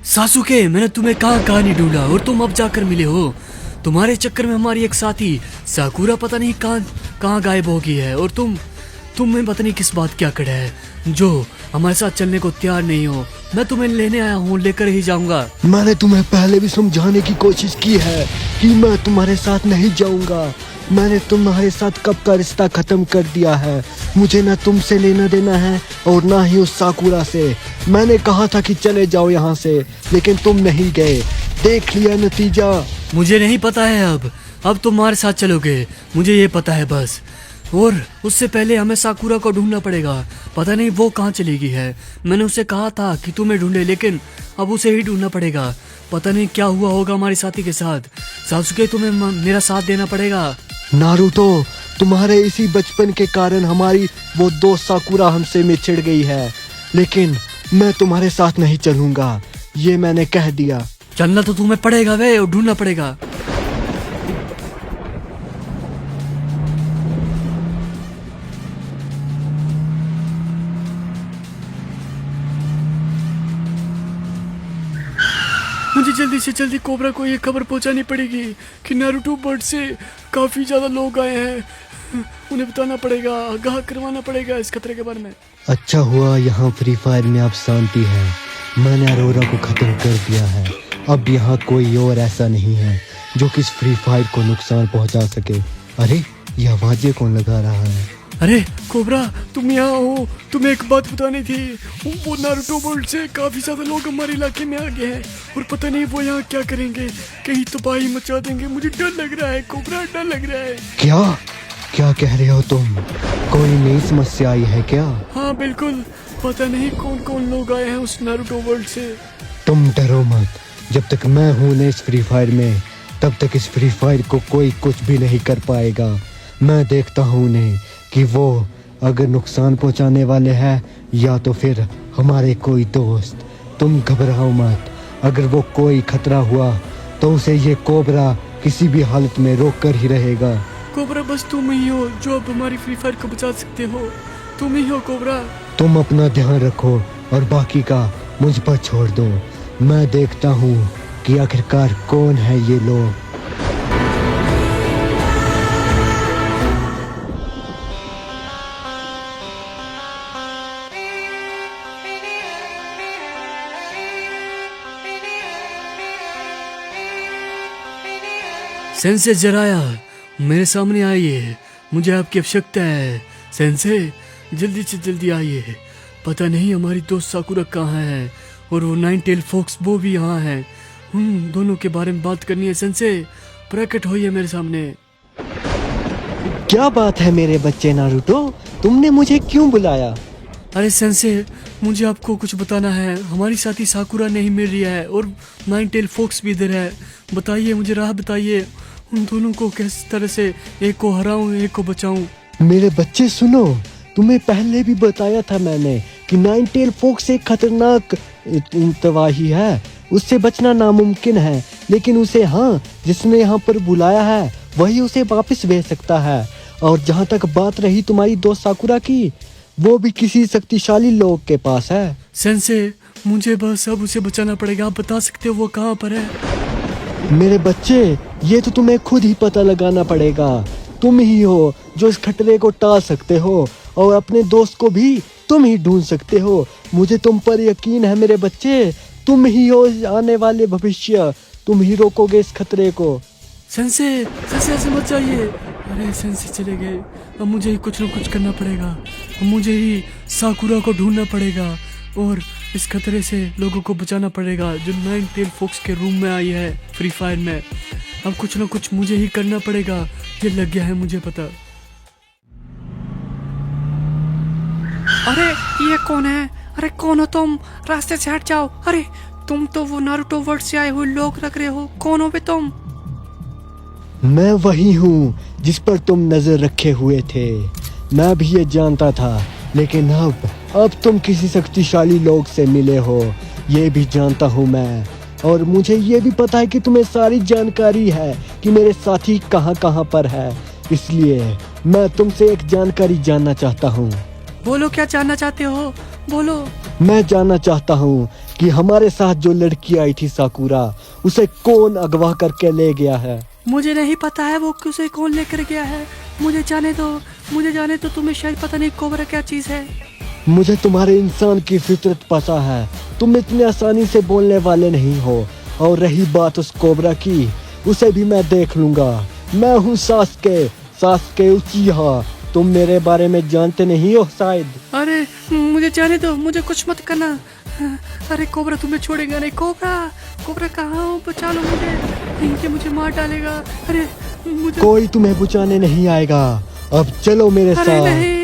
सासुके, मैंने तुम्हें कहाँ कहाँ नहीं ढूंढा और तुम अब जाकर मिले हो। तुम्हारे चक्कर में हमारी एक साथी साकुरा पता नहीं कहाँ कहाँ गायब हो गई है और तुम्हें पता नहीं किस बात क्या कड़ा है जो हमारे साथ चलने को तैयार नहीं हो। मैं तुम्हें लेने आया हूँ, लेकर ही जाऊंगा। मैंने तुम्हें पहले भी समझाने की कोशिश की है कि मैं तुम्हारे साथ नहीं जाऊंगा। मैंने तुम्हारे साथ कब का रिश्ता खत्म कर दिया है। मुझे ना तुमसे लेना देना है और ना ही उस साकुरा से। मैंने कहा था कि चले जाओ यहाँ से, लेकिन तुम नहीं गए। देख लिया नतीजा। मुझे नहीं पता है अब तुम्हारे साथ चलोगे, मुझे ये पता है बस। और उससे पहले हमें साकुरा को ढूंढना पड़ेगा। पता नहीं वो कहाँ चली गई है। मैंने उसे कहा था कि तुम्हें ढूंढे, लेकिन अब उसे ही ढूंढना पड़ेगा। पता नहीं क्या हुआ होगा हमारे साथी के साथ। सासुके, तुम्हें मेरा साथ देना पड़ेगा। नारुतो, तुम्हारे इसी बचपन के कारण हमारी वो दोस्त साकुरा हमसे मिछड़ गई है, लेकिन मैं तुम्हारे साथ नहीं चलूंगा, ये मैंने कह दिया। चलना तो तुम्हें पड़ेगा वे, और ढूंढना पड़ेगा। मुझे जल्दी से जल्दी कोबरा को ये खबर पहुंचानी पड़ेगी कि नारुतो बर्ड से काफी ज्यादा लोग आए हैं। उन्हें बताना पड़ेगा, आगाह करवाना पड़ेगा इस खतरे के बारे में। अच्छा हुआ यहाँ फ्री फायर में अब शांति है। मैंने अरोरा को खत्म कर दिया है। अब यहाँ कोई और ऐसा नहीं है जो कि इस फ्री फायर को नुकसान पहुँचा सके। अरे यह आवाजें कौन लगा रहा है? अरे कोबरा, तुम यहाँ हो। तुम्हें एक बात बतानी थी। वो नारुतो वर्ल्ड से काफी ज्यादा लोग हमारे इलाके में आ गए हैं और पता नहीं वो यहाँ क्या करेंगे, कहीं तबाही मचा देंगे। मुझे डर लग रहा है कोबरा, डर लग रहा है। क्या कह रहे हो तुम? कोई नई समस्या आई है क्या? हाँ बिल्कुल, पता नहीं कौन कौन लोग आए हैं उस नारुतो वर्ल्ड से। तुम डरो मत। जब तक मैं हूँ न इस फ्री फायर में, तब तक इस फ्री फायर को कोई कुछ भी नहीं कर पाएगा। मैं देखता हूँ उन्हें कि वो अगर नुकसान पहुंचाने वाले हैं या तो फिर हमारे कोई दोस्त। तुम घबराओ मत। अगर वो कोई खतरा हुआ तो उसे ये कोबरा किसी भी हालत में रोक कर ही रहेगा। कोबरा, बस तुम ही हो जो अब हमारी फ्री फायर को बचा सकते हो। तुम ही हो कोबरा। तुम अपना ध्यान रखो और बाकी का मुझ पर छोड़ दो। मैं देखता हूँ कि आखिरकार कौन है ये लोग। सेंसे जराया, मेरे सामने आइए। मुझे आपकी आवश्यकता है। सेंसे, जल्दी से जल्दी आइए। पता नहीं हमारी दोस्त साकुरा कहाँ है और वो नाइन टेल फॉक्स वो भी यहाँ है। दोनों के बारे में बात करनी है। सेंसे, प्रकट होइए मेरे सामने। क्या बात है मेरे बच्चे नारुतो, तुमने मुझे क्यों बुलाया? अरे सेंसे, मुझे आपको कुछ बताना है। हमारी साथी साकुरा नहीं मिल रही है और नाइन टेल फॉक्स भी इधर है। बताइए, मुझे राह बताइए। उन दोनों को किस तरह से, एक को हराऊं, एक को बचाऊं। मेरे बच्चे सुनो, तुम्हें पहले भी बताया था मैंने कि नाइन टेल फॉक्स एक खतरनाक तबाही है। उससे बचना नामुमकिन है, लेकिन उसे जिसने यहाँ पर बुलाया है वही उसे वापस भेज सकता है। और जहाँ तक बात रही तुम्हारी दोस्त साकुरा की, वो भी किसी शक्तिशाली लोग के पास है। सेंसे, मुझे बस अब उसे बचाना पड़ेगा। आप बता सकते हो वो कहाँ पर है? मेरे बच्चे, ये तो तुम्हें खुद ही पता लगाना पड़ेगा। तुम ही हो जो इस खतरे को टाल सकते हो और अपने दोस्त को भी तुम ही ढूंढ सकते हो। मुझे तुम पर यकीन है मेरे बच्चे। तुम ही हो आने वाले भविष्य। तुम ही रोकोगे इस खतरे को। सेंसे ऐसे मत जाइए। अरे सेंसे चले गए। अब मुझे ही कुछ न कुछ करना पड़ेगा। अब मुझे ही साकुरा को ढूंढना पड़ेगा और इस खतरे से लोगों को बचाना पड़ेगा जो नाइन टेल फॉक्स के रूम में आई है फ्री फायर में। अब कुछ न कुछ मुझे ही करना पड़ेगा, ये लग गया है मुझे पता। अरे ये कौन है? अरे कौन हो तुम? रास्ते से हट जाओ। अरे तुम तो वो नारुतो वर्ल्ड से आए हुए लोग लग रहे हो। कौन हो बे तुम? मैं वही हूँ जिस पर तुम नजर रखे हुए थे। मैं भी ये जानता था, लेकिन अब तुम किसी शक्तिशाली लोग से मिले हो, ये भी जानता हूँ मैं। और मुझे ये भी पता है कि तुम्हें सारी जानकारी है कि मेरे साथी कहाँ कहाँ पर है। इसलिए मैं तुमसे एक जानकारी जानना चाहता हूँ। बोलो, क्या जानना चाहते हो? बोलो। मैं जानना चाहता हूँ कि हमारे साथ जो लड़की आई थी साकुरा, उसे कौन अगवा करके ले गया है? मुझे नहीं पता है वो किसे कौन लेकर गया है। मुझे जाने दो। तुम्हें शायद पता नहीं कोबरा क्या चीज है। मुझे तुम्हारे इंसान की फितरत पता है, तुम इतनी आसानी से बोलने वाले नहीं हो। और रही बात उस कोबरा की, उसे भी मैं देख लूंगा। मैं हूँ सास्के उचिहा। तुम मेरे बारे में जानते नहीं हो शायद। अरे मुझे जाने दो, मुझे कुछ मत करना। अरे कोबरा तुम्हें छोड़ेगा नहीं। कोबरा कहाँ हो? बचा लो मुझे, इनके मुझे मार डालेगा। अरे मुझे कोई तुम्हें बचाने नहीं आएगा। अब चलो मेरे अरे साथ। नहीं।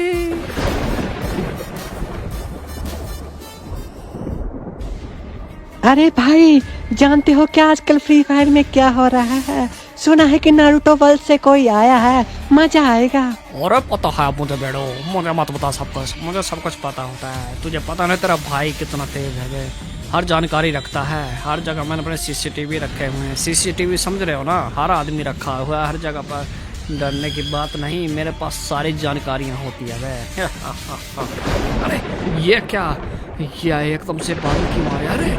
अरे भाई, जानते हो क्या आजकल फ्री फायर में क्या हो रहा है? सुना है कि नारुतो वर्ल्ड से कोई आया है, मजा आएगा। और पता है मुझे बेड़ो, मुझे मत बता सब कुछ। मुझे सब कुछ पता होता है। तुझे पता नहीं तेरा भाई कितना तेज है बे। हर जानकारी रखता है। हर जगह मैंने अपने सीसीटीवी रखे हुए हैं। सीसीटीवी समझ रहे हो ना? हर आदमी रखा हुआ है हर जगह पर। डरने की बात नहीं, मेरे पास सारी जानकारियाँ होती है बे। अरे ये क्या? ये एकदम से बादल क्यों आए? अरे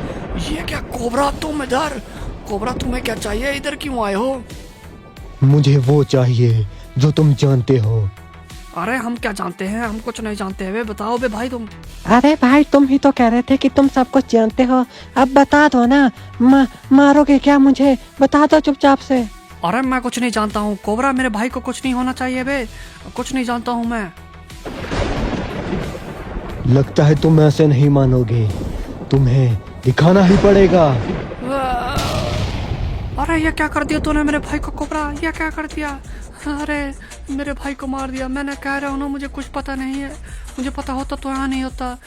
ये क्या? कोबरा तुम इधर? कोबरा तुम्हें क्या चाहिए? इधर क्यों आए हो? मुझे वो चाहिए जो तुम जानते हो। अरे हम क्या जानते हैं? हम कुछ नहीं जानते हैं। बताओ बे भाई तुम। अरे भाई, तुम ही तो कह रहे थे कि तुम सब कुछ जानते हो। अब बता दो ना। मारोगे क्या मुझे? बता दो चुपचाप से। अरे मैं कुछ नहीं जानता हूँ कोबरा। मेरे भाई को कुछ नहीं होना चाहिए बे। कुछ नहीं जानता हूँ मैं। लगता है तुम ऐसे नहीं मानोगे, तुम्हें दिखाना ही पड़ेगा। अरे ये क्या कर दिया तूने मेरे भाई को कोबरा? ये क्या कर दिया? अरे मेरे भाई को मार दिया। मैंने कह रहा हूँ ना, मुझे कुछ पता नहीं है। मुझे पता होता तो यहाँ नहीं होता।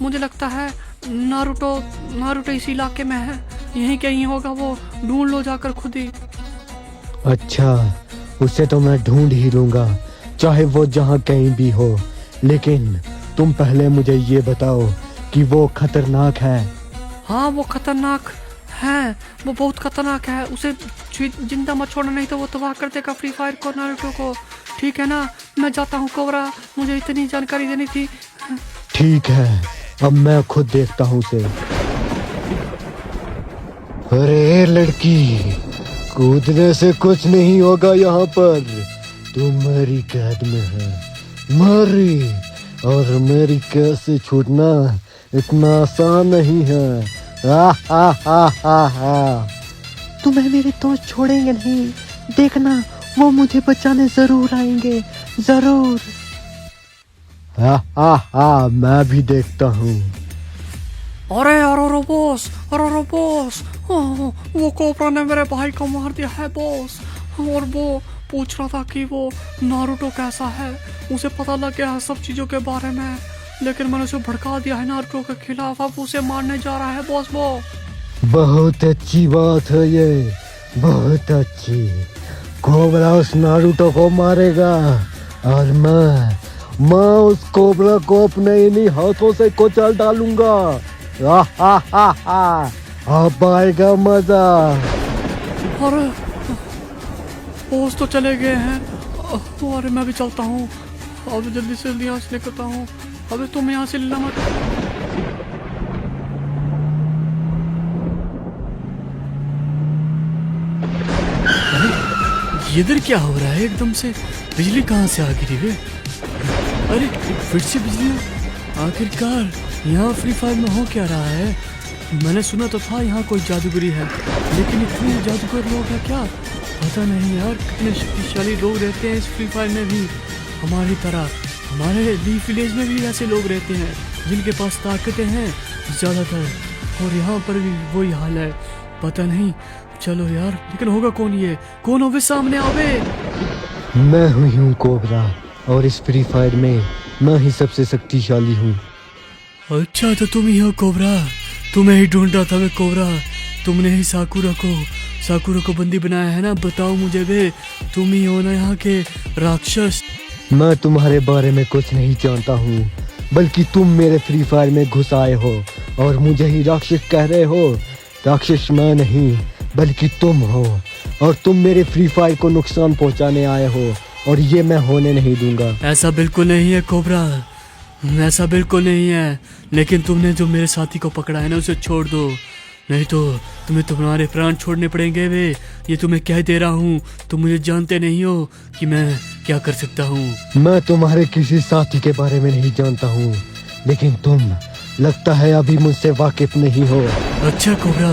मुझे लगता है नारुतो इसी इलाके में है। यहीं कहीं होगा वो। ढूंढ लो जाकर खुद ही। अच्छा, उसे तो मैं ढूंढ ही लूंगा, चाहे वो जहाँ कहीं भी हो। लेकिन तुम पहले मुझे ये बताओ कि वो खतरनाक है। हाँ वो खतरनाक है। वो बहुत खतरनाक है। उसे जिंदा मत छोड़ना, नहीं तो वो तबाह कर देगा फ्री फायर को, नारुतो को। ठीक है ना? मैं जाता हूँ कोबरा, मुझे इतनी जानकारी देनी थी। ठीक है, अब मैं खुद देखता हूँ उसे। अरे लड़की, कूदने से कुछ नहीं होगा यहाँ पर। तुम्हारी कैद में है मारी, और मेरी कैद से छूटना इतना आसान नहीं है। तुम्हें मेरे दोस्त छोड़ेंगे नहीं, देखना वो मुझे बचाने जरूर आएंगे, जरूर। मैं भी देखता हूँ। अरे अरे बॉस, वो कोबरा ने मेरे भाई को मार दिया है बॉस। और वो पूछ रहा था कि वो नारुतो कैसा है। उसे पता लग गया है सब चीजों के बारे में, लेकिन मैंने उसे भड़का दिया है नारुतो के खिलाफ। अब उसे मारने जा रहा है बॉस वो। बहुत अच्छी बात है ये, बहुत अच्छी। कोबरा उस नारुतो को मारेगा और मैं उस कोबरा को अपने इन्हीं हाथों से कुचल डालूंगा। अब आएगा मजा। अरे बॉस तो चले गए हैं। अरे मैं भी चलता हूँ। अब जल्दी से यहाँ से निकलता हूँ। अबे तुम यहाँ से लेना मत। अरे इधर क्या हो रहा है? एकदम से बिजली कहाँ से आ गिरी है? अरे फिर से बिजली? आखिरकार यहाँ फ्री फायर में हो क्या रहा है? मैंने सुना तो था यहाँ कोई जादूगरी है, लेकिन इतने जादूगर लोग हैं क्या? पता नहीं यार, कितने शक्तिशाली लोग रहते हैं इस फ्री फायर में भी। हमारी तरह हमारे लीफ विलेज में भी ऐसे लोग रहते हैं जिनके पास ताकतें हैं ज़्यादातर, और यहाँ पर भी वही हाल है। पता नहीं। चलो यार, लेकिन होगा कौन? ये कौन होवे सामने आवे? मैं हूँ कोबरा, और इस फ्री फायर में मैं ही सबसे शक्तिशाली हूँ। अच्छा तो तुम ही हो कोबरा। तुम्हें ही ढूंढ रहा था वे कोबरा। तुमने ही साकुरा को बंदी बनाया है ना? बताओ मुझे बे, तुम ही हो ना यहाँ के राक्षस? मैं तुम्हारे बारे में कुछ नहीं जानता हूँ, बल्कि तुम मेरे फ्री फायर में घुस आए हो और मुझे ही राक्षस कह रहे हो। राक्षस मैं नहीं, बल्कि तुम हो, और तुम मेरे फ्री फायर को नुकसान पहुँचाने आए हो, और ये मैं होने नहीं दूंगा। ऐसा बिल्कुल नहीं है कोबरा। ऐसा बिल्कुल नहीं है, लेकिन तुमने जो मेरे साथी को पकड़ा है ना उसे छोड़ दो, नहीं तो तुम्हें तुम्हारे प्राण छोड़ने पड़ेंगे वे। ये तुम्हें कह दे रहा हूँ, तुम मुझे जानते नहीं हो कि मैं क्या कर सकता हूँ। मैं तुम्हारे किसी साथी के बारे में नहीं जानता हूँ, लेकिन तुम लगता है अभी मुझसे वाकिफ नहीं हो। अच्छा कोबरा,